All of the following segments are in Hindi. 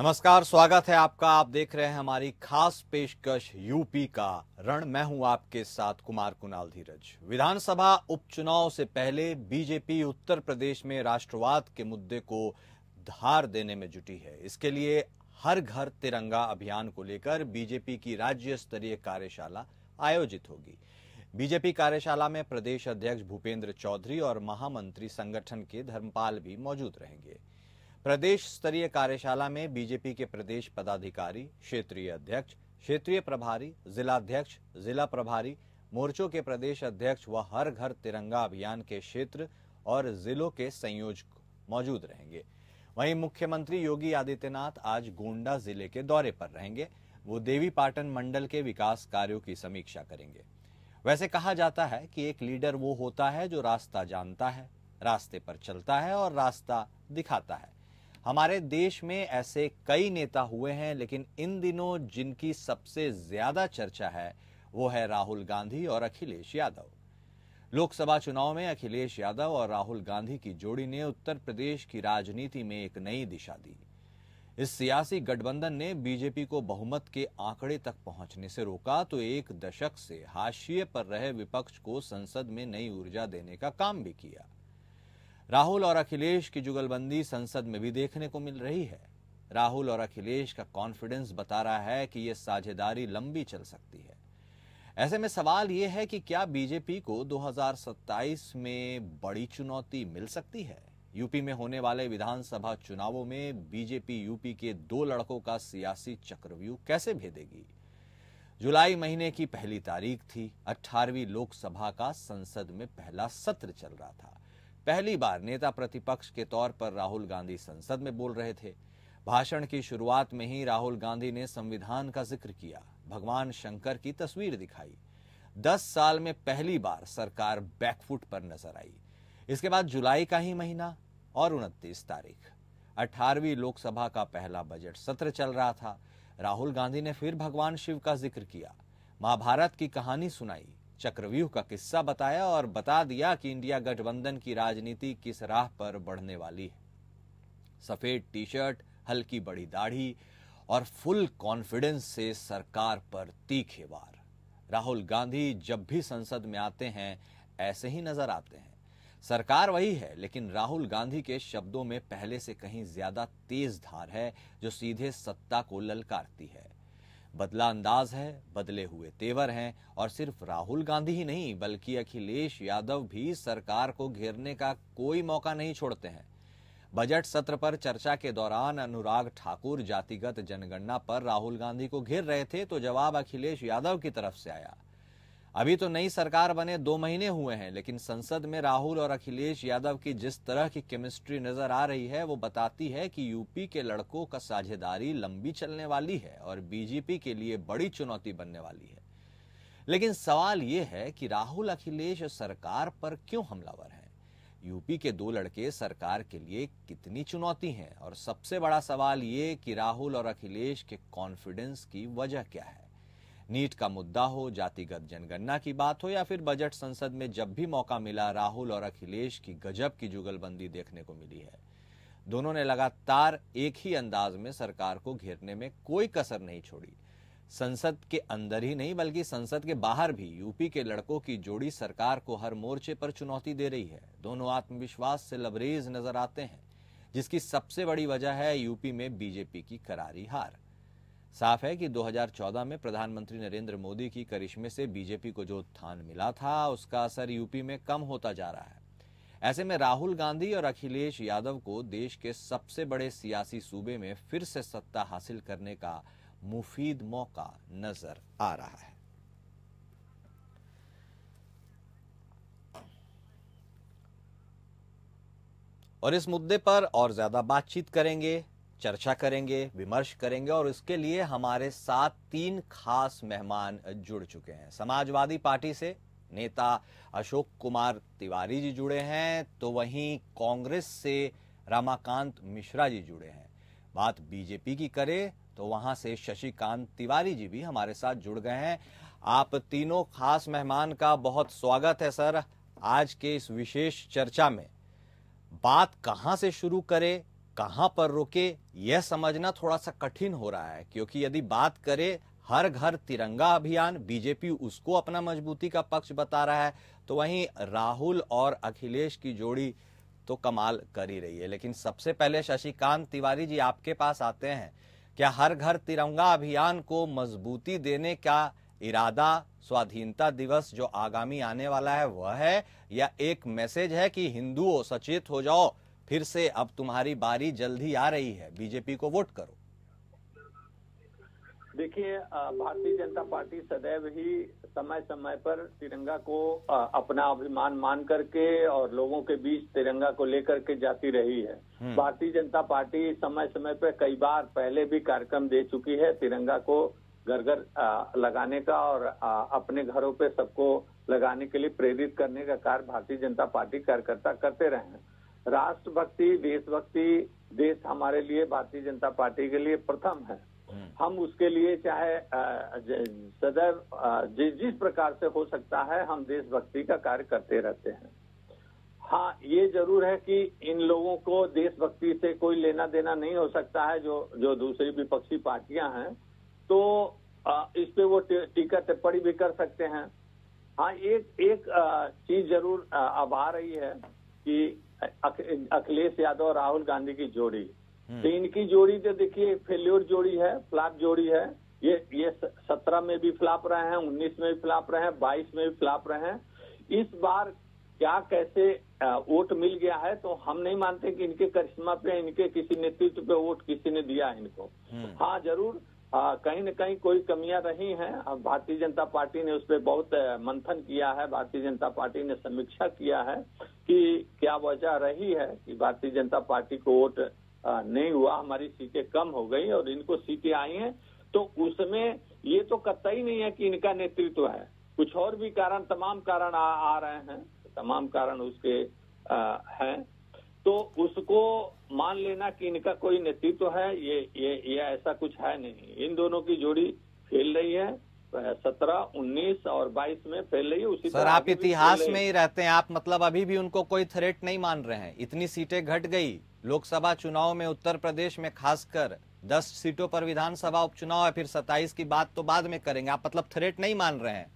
नमस्कार, स्वागत है आपका। आप देख रहे हैं हमारी खास पेशकश यूपी का रण। मैं हूं आपके साथ कुमार कुणाल धीरज। विधानसभा उपचुनाव से पहले बीजेपी उत्तर प्रदेश में राष्ट्रवाद के मुद्दे को धार देने में जुटी है। इसके लिए हर घर तिरंगा अभियान को लेकर बीजेपी की राज्य स्तरीय कार्यशाला आयोजित होगी। बीजेपी कार्यशाला में प्रदेश अध्यक्ष भूपेंद्र चौधरी और महामंत्री संगठन के धर्मपाल भी मौजूद रहेंगे। प्रदेश स्तरीय कार्यशाला में बीजेपी के प्रदेश पदाधिकारी, क्षेत्रीय अध्यक्ष, क्षेत्रीय प्रभारी, जिलाध्यक्ष, जिला प्रभारी, मोर्चों के प्रदेश अध्यक्ष व हर घर तिरंगा अभियान के क्षेत्र और जिलों के संयोजक मौजूद रहेंगे। वहीं मुख्यमंत्री योगी आदित्यनाथ आज गोंडा जिले के दौरे पर रहेंगे। वो देवीपाटन मंडल के विकास कार्यों की समीक्षा करेंगे। वैसे कहा जाता है कि एक लीडर वो होता है जो रास्ता जानता है, रास्ते पर चलता है और रास्ता दिखाता है। हमारे देश में ऐसे कई नेता हुए हैं, लेकिन इन दिनों जिनकी सबसे ज्यादा चर्चा है वो है राहुल गांधी और अखिलेश यादव। लोकसभा चुनाव में अखिलेश यादव और राहुल गांधी की जोड़ी ने उत्तर प्रदेश की राजनीति में एक नई दिशा दी। इस सियासी गठबंधन ने बीजेपी को बहुमत के आंकड़े तक पहुंचने से रोका तो एक दशक से हाशिए पर रहे विपक्ष को संसद में नई ऊर्जा देने का काम भी किया। राहुल और अखिलेश की जुगलबंदी संसद में भी देखने को मिल रही है। राहुल और अखिलेश का कॉन्फिडेंस बता रहा है कि यह साझेदारी लंबी चल सकती है। ऐसे में सवाल यह है कि क्या बीजेपी को 2027 में बड़ी चुनौती मिल सकती है? यूपी में होने वाले विधानसभा चुनावों में बीजेपी यूपी के दो लड़कों का सियासी चक्रव्यूह कैसे भेदेगी? जुलाई महीने की पहली तारीख थी। 18वीं लोकसभा का संसद में पहला सत्र चल रहा था। पहली बार नेता प्रतिपक्ष के तौर पर राहुल गांधी संसद में बोल रहे थे। भाषण की शुरुआत में ही राहुल गांधी ने संविधान का जिक्र किया, भगवान शंकर की तस्वीर दिखाई। 10 साल में पहली बार सरकार बैकफुट पर नजर आई। इसके बाद जुलाई का ही महीना और 29 तारीख 18वीं लोकसभा का पहला बजट सत्र चल रहा था। राहुल गांधी ने फिर भगवान शिव का जिक्र किया, महाभारत की कहानी सुनाई, चक्रव्यूह का किस्सा बताया और बता दिया कि इंडिया गठबंधन की राजनीति किस राह पर बढ़ने वाली है। सफेद टी शर्ट, हल्की बड़ी दाढ़ी और फुल कॉन्फिडेंस से सरकार पर तीखे वार। राहुल गांधी जब भी संसद में आते हैं ऐसे ही नजर आते हैं। सरकार वही है, लेकिन राहुल गांधी के शब्दों में पहले से कहीं ज्यादा तेज धार है जो सीधे सत्ता को ललकारती है। बदला अंदाज है, बदले हुए तेवर हैं और सिर्फ राहुल गांधी ही नहीं बल्कि अखिलेश यादव भी सरकार को घेरने का कोई मौका नहीं छोड़ते हैं। बजट सत्र पर चर्चा के दौरान अनुराग ठाकुर जातिगत जनगणना पर राहुल गांधी को घेर रहे थे तो जवाब अखिलेश यादव की तरफ से आया। अभी तो नई सरकार बने 2 महीने हुए हैं, लेकिन संसद में राहुल और अखिलेश यादव की जिस तरह की केमिस्ट्री नजर आ रही है वो बताती है कि यूपी के लड़कों का साझेदारी लंबी चलने वाली है और बीजेपी के लिए बड़ी चुनौती बनने वाली है। लेकिन सवाल ये है कि राहुल अखिलेश सरकार पर क्यों हमलावर हैं? यूपी के दो लड़के सरकार के लिए कितनी चुनौती है? और सबसे बड़ा सवाल ये कि राहुल और अखिलेश के कॉन्फिडेंस की वजह क्या है? नीट का मुद्दा हो, जातिगत जनगणना की बात हो या फिर बजट संसद में जब भी मौका मिला राहुल और अखिलेश की गजब की जुगलबंदी देखने को मिली है। दोनों ने लगातार एक ही अंदाज में सरकार को घेरने में कोई कसर नहीं छोड़ी। संसद के अंदर ही नहीं बल्कि संसद के बाहर भी यूपी के लड़कों की जोड़ी सरकार को हर मोर्चे पर चुनौती दे रही है। दोनों आत्मविश्वास से लबरेज नजर आते हैं, जिसकी सबसे बड़ी वजह है यूपी में बीजेपी की करारी हार। साफ है कि 2014 में प्रधानमंत्री नरेंद्र मोदी की करिश्मे से बीजेपी को जो उत्थान मिला था उसका असर यूपी में कम होता जा रहा है। ऐसे में राहुल गांधी और अखिलेश यादव को देश के सबसे बड़े सियासी सूबे में फिर से सत्ता हासिल करने का मुफीद मौका नजर आ रहा है। और इस मुद्दे पर और ज्यादा बातचीत करेंगे, चर्चा करेंगे, विमर्श करेंगे और इसके लिए हमारे साथ 3 खास मेहमान जुड़ चुके हैं। समाजवादी पार्टी से नेता अशोक कुमार तिवारी जी जुड़े हैं, तो वहीं कांग्रेस से रमाकांत मिश्रा जी जुड़े हैं। बात बीजेपी की करें तो वहां से शशिकांत तिवारी जी भी हमारे साथ जुड़ गए हैं। आप तीनों खास मेहमान का बहुत स्वागत है सर आज के इस विशेष चर्चा में। बात कहां से शुरू करें कहां पर रोके यह समझना थोड़ा सा कठिन हो रहा है, क्योंकि यदि बात करें हर घर तिरंगा अभियान, बीजेपी उसको अपना मजबूती का पक्ष बता रहा है, तो वहीं राहुल और अखिलेश की जोड़ी तो कमाल कर ही रही है। लेकिन सबसे पहले शशिकांत तिवारी जी आपके पास आते हैं, क्या हर घर तिरंगा अभियान को मजबूती देने का इरादा स्वाधीनता दिवस जो आगामी आने वाला है वह है, या एक मैसेज है कि हिंदुओं सचेत हो जाओ, फिर से अब तुम्हारी बारी जल्दी आ रही है, बीजेपी को वोट करो? देखिए, भारतीय जनता पार्टी सदैव ही समय समय पर तिरंगा को अपना अभिमान मान करके और लोगों के बीच तिरंगा को लेकर के जाती रही है। भारतीय जनता पार्टी समय समय पर कई बार पहले भी कार्यक्रम दे चुकी है तिरंगा को घर घर लगाने का, और अपने घरों पे सबको लगाने के लिए प्रेरित करने का कार्य भारतीय जनता पार्टी कार्यकर्ता करते रहे हैं। राष्ट्रभक्ति, देशभक्ति, देश हमारे लिए, भारतीय जनता पार्टी के लिए प्रथम है। हम उसके लिए चाहे सदैव जिस प्रकार से हो सकता है हम देशभक्ति का कार्य करते रहते हैं। हाँ, ये जरूर है कि इन लोगों को देशभक्ति से कोई लेना देना नहीं हो सकता है, जो दूसरी विपक्षी पार्टियां हैं, तो इस पे वो टीका टिप्पणी भी कर सकते हैं। हाँ, एक चीज जरूर अब आ रही है कि अखिलेश यादव और राहुल गांधी की जोड़ी, तो इनकी जोड़ी तो देखिए फेल्योर जोड़ी है, फ्लॉप जोड़ी है। ये 17 में भी फ्लॉप रहे हैं, 19 में भी फ्लॉप रहे हैं, 22 में भी फ्लॉप रहे हैं। इस बार क्या कैसे वोट मिल गया है, तो हम नहीं मानते कि इनके करिश्मा पे, इनके किसी नेतृत्व पे वोट किसी ने दिया है इनको। हाँ, जरूर कहीं न कहीं कोई कमियां रही हैं। अब भारतीय जनता पार्टी ने उस पर बहुत मंथन किया है, भारतीय जनता पार्टी ने समीक्षा किया है कि क्या वजह रही है कि भारतीय जनता पार्टी को वोट नहीं हुआ, हमारी सीटें कम हो गई और इनको सीटें आई हैं। तो उसमें ये तो कतई नहीं है कि इनका नेतृत्व है, कुछ और भी कारण, तमाम कारण आ रहे हैं, तमाम कारण उसके हैं। तो उसको मान लेना कि इनका कोई नेतृत्व है, ये ऐसा कुछ है नहीं। इन दोनों की जोड़ी खेल रही है, 17, 19 और 22 में फैल रही है। उसी सर, आप इतिहास में ही रहते हैं, आप मतलब अभी भी उनको कोई थ्रेट नहीं मान रहे हैं? इतनी सीटें घट गई लोकसभा चुनाव में, उत्तर प्रदेश में खासकर 10 सीटों पर विधानसभा उपचुनाव है, फिर 27 की बात तो बाद में करेंगे, आप मतलब थ्रेट नहीं मान रहे हैं?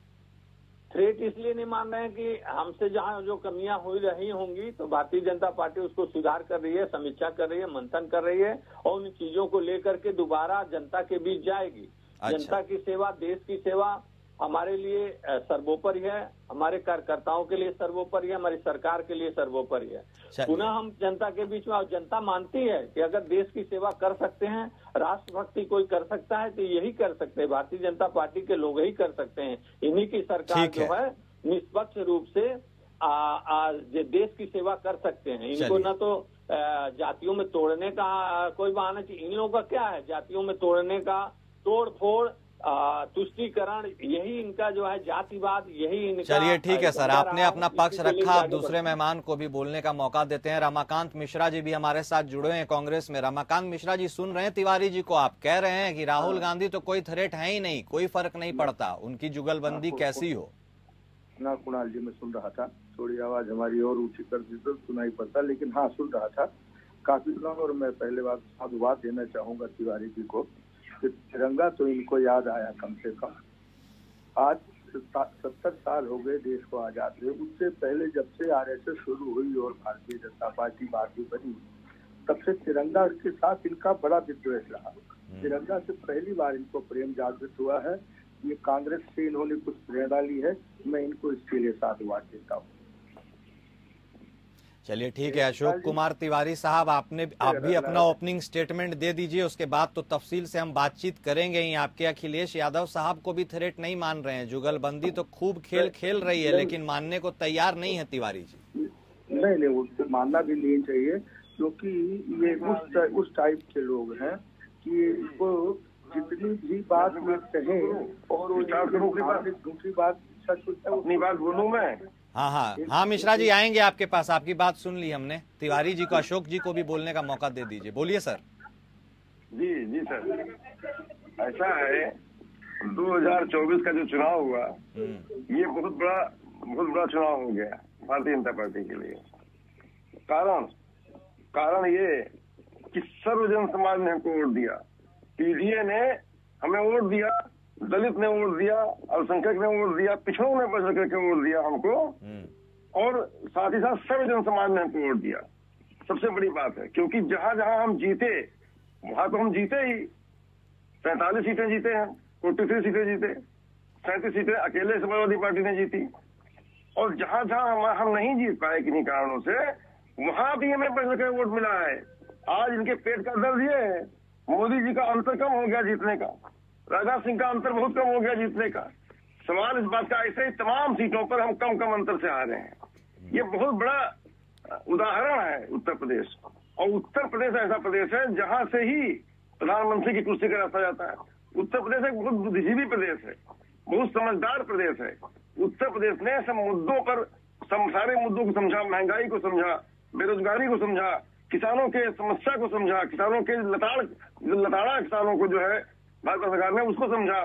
थ्रेट इसलिए नहीं मान रहे हैं कि हमसे जहां जो कमियां हो रही होंगी तो भारतीय जनता पार्टी उसको सुधार कर रही है, समीक्षा कर रही है, मंथन कर रही है और उन चीजों को लेकर के दोबारा जनता के बीच जाएगी। अच्छा। जनता की सेवा, देश की सेवा हमारे लिए सर्वोपरि है, हमारे कार्यकर्ताओं के लिए सर्वोपरि है, हमारी सरकार के लिए सर्वोपरि है। पुनः हम जनता के बीच में, और जनता मानती है कि अगर देश की सेवा कर सकते हैं, राष्ट्रभक्ति कोई कर सकता है तो यही कर सकते हैं, भारतीय जनता पार्टी के लोग ही कर सकते हैं। इन्हीं की सरकार जो है निष्पक्ष रूप से देश की सेवा कर सकते हैं। इनको न तो जातियों में तोड़ने का कोई बहाना चाहिए। इन लोगों का क्या है, जातियों में तोड़ने का, तोड़ फोड़, तुष्टीकरण, यही इनका जो है जातिवाद, यही इनका। चलिए ठीक है सर, आपने अपना पक्ष रखा, आप दूसरे मेहमान को भी बोलने का मौका देते हैं। रमाकांत मिश्रा जी भी हमारे साथ जुड़े हैं कांग्रेस में। रमाकांत मिश्रा जी, सुन रहे हैं तिवारी जी को, आप कह रहे हैं कि राहुल गांधी तो कोई थ्रेट है ही नहीं, कोई फर्क नहीं पड़ता, उनकी जुगलबंदी कैसी हो। ना कुणाल जी, मैं सुन रहा था, थोड़ी आवाज हमारी और ऊंची कर दी तो सुनाई पड़ता, लेकिन हाँ सुन रहा था काफी सुना। और मैं पहले बात साधुवाद देना चाहूंगा तिवारी जी को, तिरंगा तो इनको याद आया कम से कम। आज 70 साल हो गए देश को आजाद हुए, उससे पहले जब से आरएसएस शुरू हुई और भारतीय जनता पार्टी बाद में बनी, तब से तिरंगा के साथ इनका बड़ा विद्वेष रहा। तिरंगा से पहली बार इनको प्रेम जागृत हुआ है। ये कांग्रेस से इन्होंने कुछ प्रेरणा ली है, मैं इनको इसके लिए साधुवाद देता हूँ। चलिए ठीक है, अशोक कुमार तिवारी साहब, आप भी अपना ओपनिंग स्टेटमेंट दे दीजिए, उसके बाद तो तफसील से हम बातचीत करेंगे ही। आपके अखिलेश यादव साहब को भी थ्रेट नहीं मान रहे हैं, जुगलबंदी तो खूब खेल रही है, लेकिन मानने को तैयार नहीं है तिवारी जी। नहीं, उसको मानना भी नहीं चाहिए, क्योंकि ये उस टाइप के लोग हैं कि इसको जितनी भी बात में कहें और दूसरी बात सच अपनी बात बोलूं मैं। हाँ मिश्रा जी आएंगे आपके पास, आपकी बात सुन ली हमने। तिवारी जी को, अशोक जी को भी बोलने का मौका दे दीजिए, बोलिए सर। जी सर, ऐसा है 2024 का जो चुनाव हुआ ये बहुत बड़ा चुनाव हो गया भारतीय जनता पार्टी के लिए। कारण ये कि सर्वजन समाज ने हमको वोट दिया, पीडीए ने हमें वोट दिया, दलित ने वोट दिया, अल्पसंख्यक ने वोट दिया, पिछड़ों ने बढ़ करके वोट दिया हमको, और साथ ही साथ सर्वजन समाज ने हमको वोट दिया। सबसे बड़ी बात है, क्योंकि जहां जहां हम जीते वहां तो हम जीते ही। 47 सीटें जीते हैं, 43 सीटें जीते, 37 सीटें अकेले समाजवादी पार्टी ने जीती, और जहां जहां हम नहीं जीत पाए किन्हीं कारणों से, वहां भी हमें बढ़ करके वोट मिला है। आज इनके पेट का दर्द ये है, मोदी जी का अंतर कम हो गया जीतने का, राजनाथ सिंह का अंतर बहुत कम हो गया जीतने का। सवाल इस बात का, ऐसे ही तमाम सीटों पर हम कम कम अंतर से आ रहे हैं। ये बहुत बड़ा उदाहरण है उत्तर प्रदेश, और उत्तर प्रदेश ऐसा प्रदेश है जहां से ही प्रधानमंत्री की कुर्सी का रास्ता जाता है। उत्तर प्रदेश एक बहुत बुद्धिजीवी प्रदेश है, बहुत समझदार प्रदेश है। उत्तर प्रदेश ने सब मुद्दों पर, सारे मुद्दों को समझा, महंगाई को समझा, बेरोजगारी को समझा, किसानों के समस्या को समझा, किसानों के लताड़ा किसानों को जो है भारत सरकार ने उसको समझा,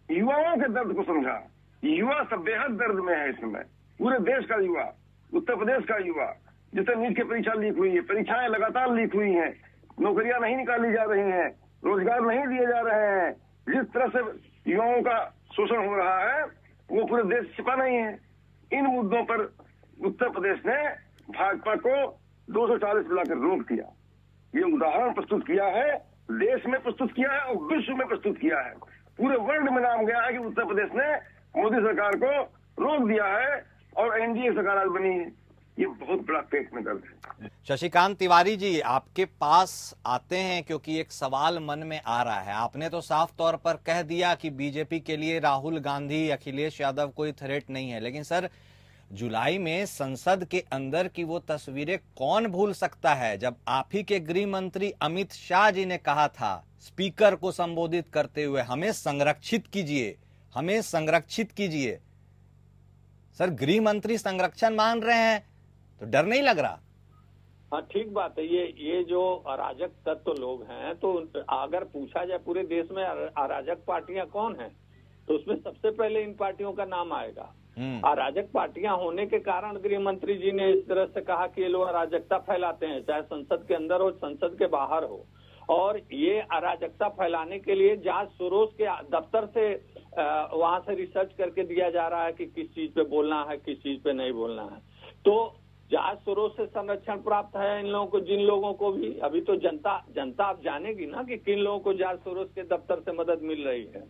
युवाओं के दर्द को समझा। युवा सब बेहद दर्द में है इस समय, पूरे देश का युवा, उत्तर प्रदेश का युवा। जिससे नीट की परीक्षा लीक हुई है, परीक्षाएं लगातार लीक हुई हैं, नौकरियां नहीं निकाली जा रही हैं, रोजगार नहीं दिए जा रहे हैं, जिस तरह से युवाओं का शोषण हो रहा है वो पूरे देश छिपा नहीं है। इन मुद्दों पर उत्तर प्रदेश ने भाजपा को 240 मिलाकर रोक दिया। ये उदाहरण प्रस्तुत किया है, देश में प्रस्तुत किया है और विश्व में प्रस्तुत किया है। पूरे वर्ल्ड में नाम गया है कि उत्तर प्रदेश ने मोदी सरकार को रोक दिया है और एनडीए सरकार आज बनी है। ये बहुत बड़ा पेट में दर्द है। शशिकांत तिवारी जी, आपके पास आते हैं क्योंकि एक सवाल मन में आ रहा है। आपने तो साफ तौर पर कह दिया कि बीजेपी के लिए राहुल गांधी, अखिलेश यादव कोई थ्रेट नहीं है, लेकिन सर जुलाई में संसद के अंदर की वो तस्वीरें कौन भूल सकता है जब आप ही के गृह मंत्री अमित शाह जी ने कहा था स्पीकर को संबोधित करते हुए, हमें संरक्षित कीजिए, हमें संरक्षित कीजिए। सर गृह मंत्री संरक्षण मान रहे हैं तो डर नहीं लग रहा? हाँ ठीक बात है। ये जो अराजक तत्व लोग हैं, तो अगर पूछा जाए पूरे देश में अराजक पार्टियां कौन हैं, तो उसमें सबसे पहले इन पार्टियों का नाम आएगा। अराजक पार्टियां होने के कारण गृह मंत्री जी ने इस तरह से कहा कि ये लोग अराजकता फैलाते हैं, चाहे संसद के अंदर हो संसद के बाहर हो। और ये अराजकता फैलाने के लिए जांच सोरोस के दफ्तर से वहां से रिसर्च करके दिया जा रहा है कि किस चीज पे बोलना है, किस चीज पे नहीं बोलना है। तो जांच सोरोस से संरक्षण प्राप्त है इन लोगों को, जिन लोगों को भी अभी तो जनता अब जानेगी ना कि किन लोगों को जांच सोरोस के दफ्तर से मदद मिल रही है।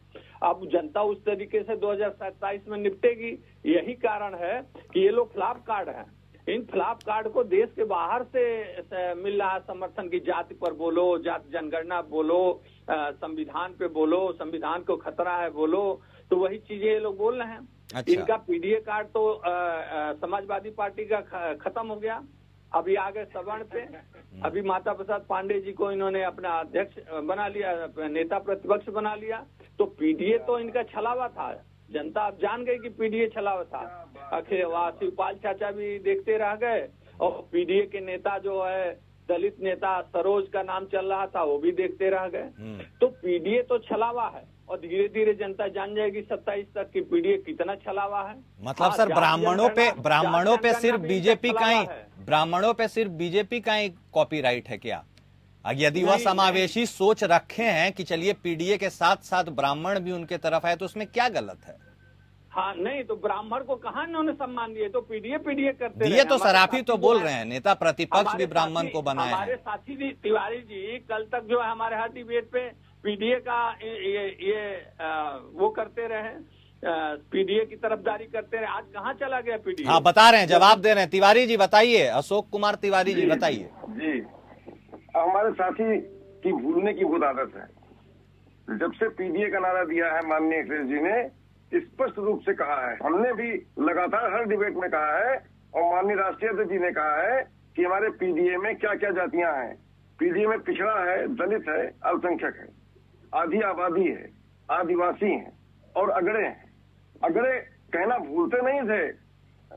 अब जनता उस तरीके से 2027 में निपटेगी। यही कारण है कि ये लोग फ्लॉप कार्ड हैं। इन फ्लॉप कार्ड को देश के बाहर से मिल रहा समर्थन की जाति पर बोलो, जाति जनगणना बोलो, संविधान पे बोलो, संविधान को खतरा है बोलो, तो वही चीजें ये लोग बोल रहे हैं। अच्छा। इनका पीडीए कार्ड तो समाजवादी पार्टी का खत्म हो गया, अभी आ गए सवर्ण पे। अभी माता प्रसाद पांडे जी को इन्होंने अपना अध्यक्ष बना लिया, नेता प्रतिपक्ष बना लिया। तो पीडीए तो इनका छलावा था, जनता अब जान गई कि पीडीए छलावा था। शिवपाल चाचा भी देखते रह गए, और पीडीए के नेता जो है दलित नेता सरोज का नाम चल रहा था, वो भी देखते रह गए। तो पीडीए तो छलावा है, और धीरे धीरे जनता जान जाएगी 27 तक कि पीडीए कितना छलावा है। मतलब सर ब्राह्मणों पे सिर्फ बीजेपी का ही, ब्राह्मणों पे सिर्फ बीजेपी का ही कॉपीराइट है क्या? यदि वह समावेशी सोच रखे हैं कि चलिए पीडीए के साथ साथ ब्राह्मण भी उनके तरफ है, तो उसमें क्या गलत है? हाँ नहीं, तो ब्राह्मण को कहाँ इन्होंने सम्मान दिए? तो पीडीए करते दिए तो सर आप ही तो बोल रहे हैं, नेता प्रतिपक्ष भी ब्राह्मण को बनाए। हमारे साथी तिवारी जी कल तक जो है हमारे हर डिबेट पे पीडीए का वो करते रहे, पीडीए की तरफदारी करते रहे। आज कहाँ चला गया पीडीए? हाँ बता रहे हैं, जवाब दे रहे हैं। तिवारी जी बताइए, अशोक कुमार तिवारी जी बताइए। जी, हमारे साथी की भूलने की बहुत आदत है। जब से पीडीए का नारा दिया है माननीय अखिलेश जी ने स्पष्ट रूप से कहा है, हमने भी लगातार हर डिबेट में कहा है, और माननीय राष्ट्रीय अध्यक्ष जी ने कहा है कि हमारे पीडीए में क्या क्या जातियां हैं। पीडीए में पिछड़ा है, दलित है, अल्पसंख्यक है, आधी आबादी है, आदिवासी हैं और अगड़े हैं। अगड़े कहना भूलते नहीं थे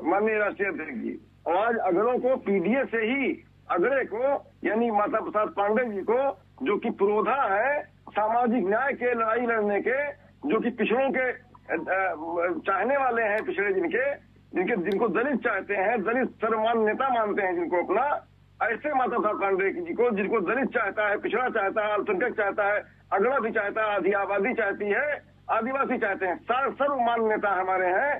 माननीय राष्ट्रीय अध्यक्ष जी, और आज अगड़ों को पीडीए से ही अगड़े को, यानी माता प्रसाद पांडे जी को, जो कि पुरोधा है सामाजिक न्याय के लड़ाई लड़ने के, जो कि पिछड़ों के चाहने वाले हैं, पिछड़े जिनको दलित चाहते हैं, दलित सर्वमान्य नेता मानते हैं जिनको अपना, ऐसे माता साहब पांडे जी को, जिनको दलित चाहता है, पिछड़ा चाहता है, अल्पसंख्यक चाहता है, अगड़ा भी चाहता है, आधी आबादी चाहती है, आदिवासी चाहते हैं, सर्वमान्य नेता हमारे हैं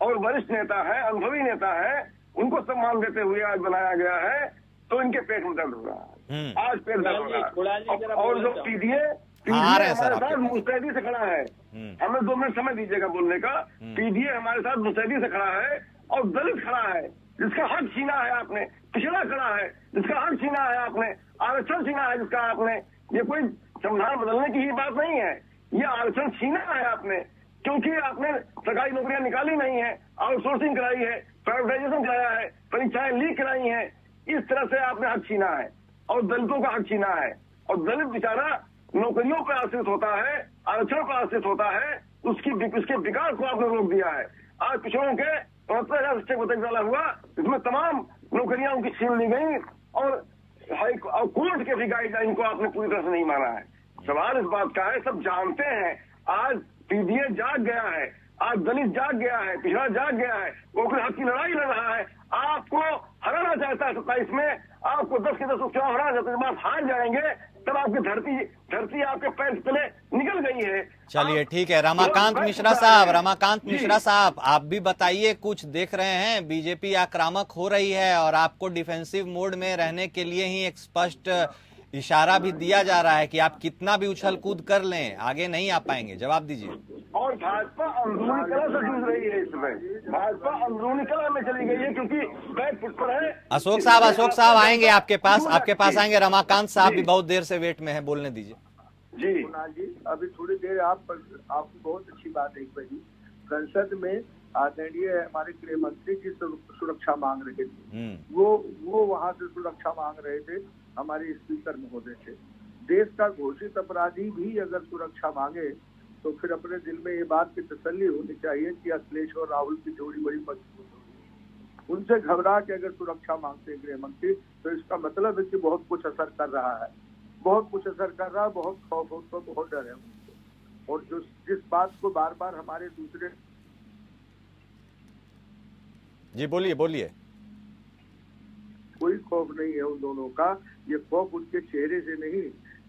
और वरिष्ठ नेता है, अनुभवी नेता है, उनको सम्मान देते हुए आज बनाया गया है, तो इनके पेट में दर्द हो रहा है, आज पेट दर्द हो रहा है। और जो पीडीए हमारे साथ मुस्तैदी से खड़ा है, हमें 2 मिनट समय दीजिएगा बोलने का। पीडीए हमारे साथ मुस्तैदी से खड़ा है और दलित खड़ा है, जिसका हक छीना है आपने, पिछड़ा खड़ा है जिसका हक छीना है आपने, आरक्षण छीना है जिसका आपने। ये कोई संविधान बदलने की ही बात नहीं है, ये आरक्षण छीना है आपने, क्योंकि आपने सरकारी नौकरियां निकाली नहीं है, आउटसोर्सिंग कराई है, प्राइवेटाइजेशन कराया है, परीक्षाएं लीक कराई है, इस तरह से आपने हक छीना है और दलितों का हक छीना है। और दलित बेचारा नौकरियों पर आश्रित होता है, आरक्षण पर आश्रित होता है, उसके विकास को आपने रोक दिया है। आज पिछड़ों के 75,000 शिक्षक भर्ती डाला हुआ, इसमें तमाम नौकरियां उनकी छीन ली गई और कोर्ट के भी गाइडलाइन को आपने पूरी तरह से नहीं माना है। सवाल इस बात का है, सब जानते हैं, आज पीडीए जाग गया है, आज दलित जाग गया है, पिछड़ा जाग गया है, वो अपने हक की लड़ाई लड़ रहा है। आपको हराना चाहता है 27 में, आपको 10 के 10 उपचुनाव हराना चाहते हैं, जब आप हार जाएंगे तब आपकी धरती आपके पैर तले निकल गई है। चलिए ठीक है, रमाकांत मिश्रा साहब, आप भी बताइए, कुछ देख रहे हैं बीजेपी आक्रामक हो रही है और आपको डिफेंसिव मोड में रहने के लिए ही एक स्पष्ट इशारा भी दिया जा रहा है कि आप कितना भी उछल कूद कर लें आगे नहीं आ पाएंगे। जवाब दीजिए। और भाजपा अंदरूनी कला से जूझ रही है, इसमें भाजपा अंदरूनी कला में चली गई है, क्योंकि बैक फुट पर है। अशोक साहब आएंगे आपके पास आएंगे। रमाकांत साहब भी बहुत देर से वेट में है, बोलने दीजिए। जी कुणाल जी, अभी थोड़ी देर आपको बहुत अच्छी बात एक बजी संसद में आदरणीय हमारे गृह मंत्री जी सुरक्षा मांग रहे थे, वो वहां से सुरक्षा मांग रहे थे, हमारे स्पीकर महोदय से। देश का घोषित अपराधी भी अगर सुरक्षा मांगे तो फिर अपने दिल में ये बात की तसल्ली होनी चाहिए कि अखिलेश और राहुल की जोड़ी बड़ी मजबूत होगी। उनसे घबरा के अगर सुरक्षा मांगते हैं गृह मंत्री, तो इसका मतलब है कि बहुत कुछ असर कर रहा है, बहुत कुछ असर कर रहा है, बहुत खौफ हो, तो बहुत डर है उनको। और जो जिस बात को बार बार हमारे दूसरे जी बोलिए। कोई खौफ नहीं है उन दोनों का, ये खौफ उनके चेहरे से नहीं,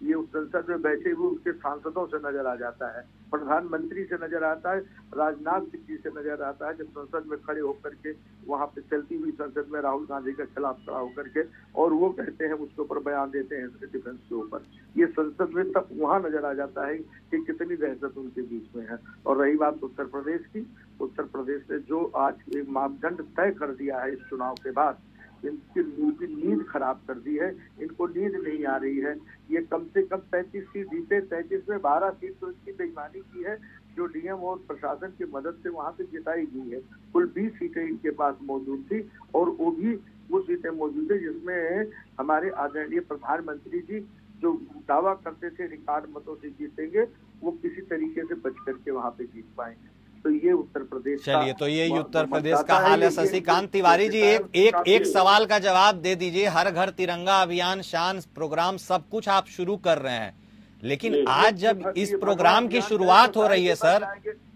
ये उस संसद में बैठे हुए उसके सांसदों से नजर आ जाता है, प्रधानमंत्री से नजर आता है, राजनाथ सिंह जी से नजर आता है, जब संसद में खड़े होकर के वहां पे चलती हुई संसद में राहुल गांधी के खिलाफ खड़ा होकर के, और वो कहते हैं उसके ऊपर बयान देते हैं डिफेंस के ऊपर, ये संसद में तब वहां नजर आ जाता है कि कितनी दहशत उनके बीच में है। और रही बात उत्तर प्रदेश की, उत्तर प्रदेश ने जो आज एक मापदंड तय कर दिया है इस चुनाव के बाद, इनकी नींद खराब कर दी है, इनको नींद नहीं आ रही है। ये कम से कम 35 सीट जीते, 35 में 12 सीट तो इसकी बेईमानी की है जो डीएम और प्रशासन की मदद से वहां पे जिताई गई है। कुल 20 सीटें इनके पास मौजूद थी, और वो भी वो सीटें मौजूद है जिसमें हमारे आदरणीय प्रधानमंत्री जी जो दावा करते थे रिकॉर्ड मतों से जीतेंगे, वो किसी तरीके से बच करके वहां पे जीत पाएंगे। तो ये उत्तर प्रदेश, चलिए तो ये उत्तर प्रदेश का हाल है। शशिकांत तिवारी जी, एक सवाल का जवाब दे दीजिए। हर घर तिरंगा अभियान, शान प्रोग्राम, सब कुछ आप शुरू कर रहे हैं, लेकिन आज जब इस प्रोग्राम की शुरुआत हो रही है सर,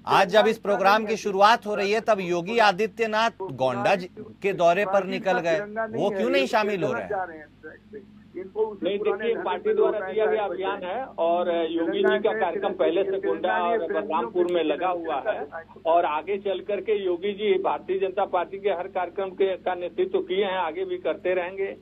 आज जब इस प्रोग्राम की शुरुआत हो रही है, तब योगी आदित्यनाथ गोंडा के दौरे पर निकल गए, वो क्यों नहीं शामिल हो रहे हैं? नहीं, देखिए, पार्टी द्वारा दिया गया अभियान है और योगी जी का कार्यक्रम पहले से गोंडा और बलरामपुर में लगा हुआ है, और आगे चल करके योगी जी भारतीय जनता पार्टी के हर कार्यक्रम का नेतृत्व किए हैं, आगे भी करते रहेंगे।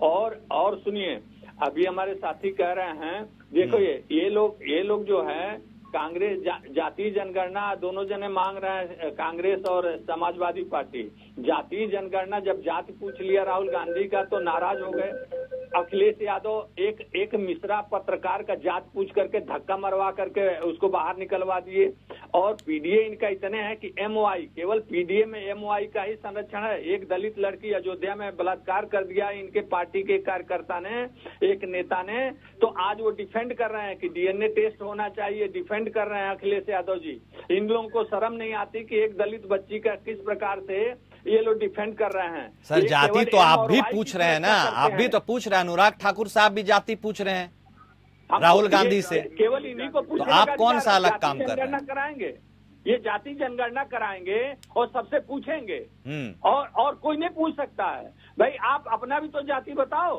और सुनिए, अभी हमारे साथी कह रहे हैं, देखो ये लोग जो है कांग्रेस जातीय जनगणना दोनों जने मांग रहे हैं, कांग्रेस और समाजवादी पार्टी। जातीय जनगणना जब जाति पूछ लिया राहुल गांधी का तो नाराज हो गए। अखिलेश यादव एक मिश्रा पत्रकार का जात पूछ करके धक्का मरवा करके उसको बाहर निकलवा दिए। और पीडीए इनका इतने हैं कि एमओआई, केवल पीडीए में एमओआई का ही संरक्षण है। एक दलित लड़की अयोध्या में बलात्कार कर दिया इनके पार्टी के कार्यकर्ता ने, एक नेता ने, तो आज वो डिफेंड कर रहे हैं कि डीएनए टेस्ट होना चाहिए, डिफेंड कर रहे हैं अखिलेश यादव जी। इन लोगों को शर्म नहीं आती कि एक दलित बच्ची का किस प्रकार से ये लोग डिफेंड कर रहे हैं। सर जाति तो आप भी पूछ रहे हैं ना, आप भी तो पूछ रहे हैं, अनुराग ठाकुर साहब भी जाति पूछ रहे हैं राहुल गांधी से, केवल इन्हीं को तो आप कौन सा अलग काम कर रहे हैं? कराएंगे ये जाति जनगणना कराएंगे और सबसे पूछेंगे और कोई नहीं पूछ सकता है। भाई आप अपना भी तो जाति बताओ,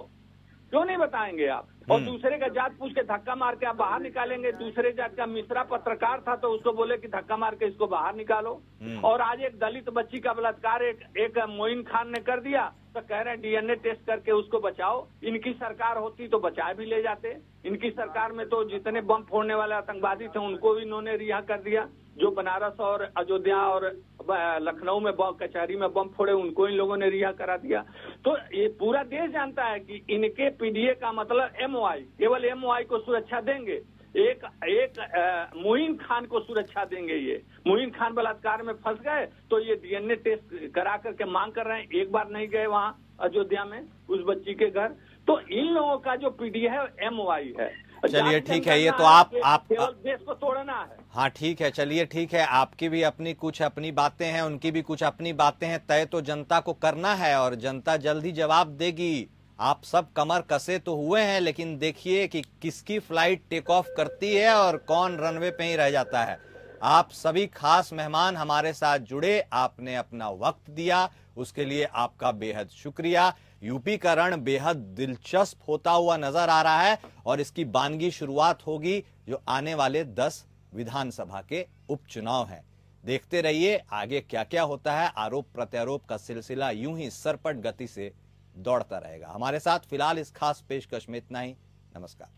क्यों नहीं बताएंगे आप? और दूसरे का जात पूछ के धक्का मार के आप बाहर निकालेंगे। दूसरे जात का मिश्रा पत्रकार था तो उसको बोले कि धक्का मार के इसको बाहर निकालो। और आज एक दलित बच्ची का बलात्कार एक मोइन खान ने कर दिया तो कह रहे हैं डीएनए टेस्ट करके उसको बचाओ। इनकी सरकार होती तो बचा भी ले जाते। इनकी सरकार में तो जितने बम फोड़ने वाले आतंकवादी थे उनको भी इन्होंने रिहा कर दिया। जो बनारस और अयोध्या और लखनऊ में कचहरी में बम फोड़े उनको इन लोगों ने रिहा करा दिया। तो ये पूरा देश जानता है कि इनके पीडीए का मतलब एमओआई, केवल एमओआई को सुरक्षा देंगे। एक मोइन खान को सुरक्षा देंगे। ये मोइन खान बलात्कार में फंस गए तो ये डीएनए टेस्ट करा करके मांग कर रहे हैं। एक बार नहीं गए वहां अयोध्या में उस बच्ची के घर। तो इन लोगों का जो पीडीए है एमओआई है। चलिए ठीक है, ये तो आप केवल देश को तोड़ना है। हाँ ठीक है, चलिए ठीक है, आपकी भी अपनी बातें हैं, उनकी भी कुछ अपनी बातें हैं। तय तो जनता को करना है और जनता जल्द ही जवाब देगी। आप सब कमर कसे तो हुए हैं, लेकिन देखिए कि किसकी फ्लाइट टेक ऑफ करती है और कौन रनवे पे ही रह जाता है। आप सभी खास मेहमान हमारे साथ जुड़े, आपने अपना वक्त दिया, उसके लिए आपका बेहद शुक्रिया। यूपी का रण बेहद दिलचस्प होता हुआ नजर आ रहा है और इसकी बानगी शुरुआत होगी जो आने वाले 10 विधानसभा के उपचुनाव हैं। देखते रहिए आगे क्या क्या होता है। आरोप प्रत्यारोप का सिलसिला यूं ही सरपट गति से दौड़ता रहेगा। हमारे साथ फिलहाल इस खास पेशकश में इतना ही। नमस्कार।